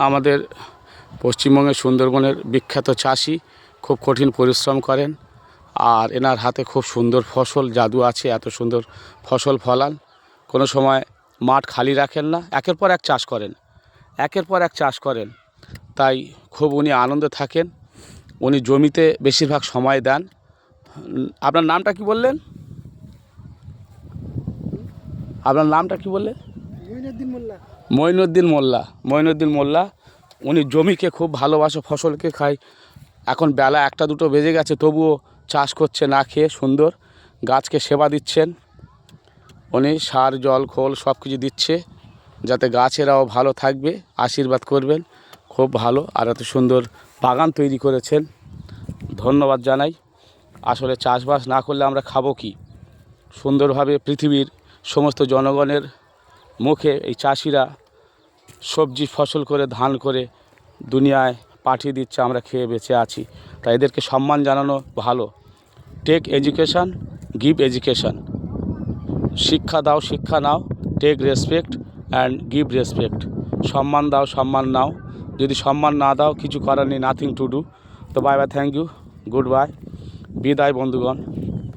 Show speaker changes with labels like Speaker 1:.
Speaker 1: আমাদের পশ্চিমবঙ্গের সুন্দরবনের বিখ্যাত চাষি, খুব কঠিন পরিশ্রম করেন। আর এনার হাতে খুব সুন্দর ফসল, জাদু আছে, এত সুন্দর ফসল ফলান। কোনো সময় মাঠ খালি রাখেন না, একের পর এক চাষ করেন। তাই খুব উনি আনন্দে থাকেন। উনি জমিতে বেশিরভাগ সময় দেন। আপনার নামটা কি বললেন? আপনার নামটা কি বললেন? মঈনুদ্দিন মোল্লা। উনি জমিকে খুব ভালোবাসে, ফসলকে খায়। এখন বেলা 1-2 বেজে গেছে, তবুও চাষ করছে না খেয়ে, সুন্দর গাছকে সেবা দিচ্ছেন। উনি সার, জল, খোল সব কিছু দিচ্ছে যাতে গাছেরাও ভালো থাকবে। আশীর্বাদ করবেন, খুব ভালো। আর এত সুন্দর বাগান তৈরি করেছেন, ধন্যবাদ জানাই। আসলে চাষবাস না করলে আমরা খাবো কি? সুন্দরভাবে পৃথিবীর সমস্ত জনগণের মুখে এই চাষিরা সবজি ফসল করে, ধান করে দুনিয়ায় পাঠিয়ে দিচ্ছে, আমরা খেয়ে বেঁচে আছি। তাই এদেরকে সম্মান জানানো ভালো। Take education, give education. শিক্ষা দাও, শিক্ষা নাও। Take respect and give respect. সম্মান দাও, সম্মান নাও। যদি সম্মান না দাও, কিছু করার নেই, নাথিং টু ডু। তো bye bye, thank you, goodbye, বিদায় বন্ধুগণ।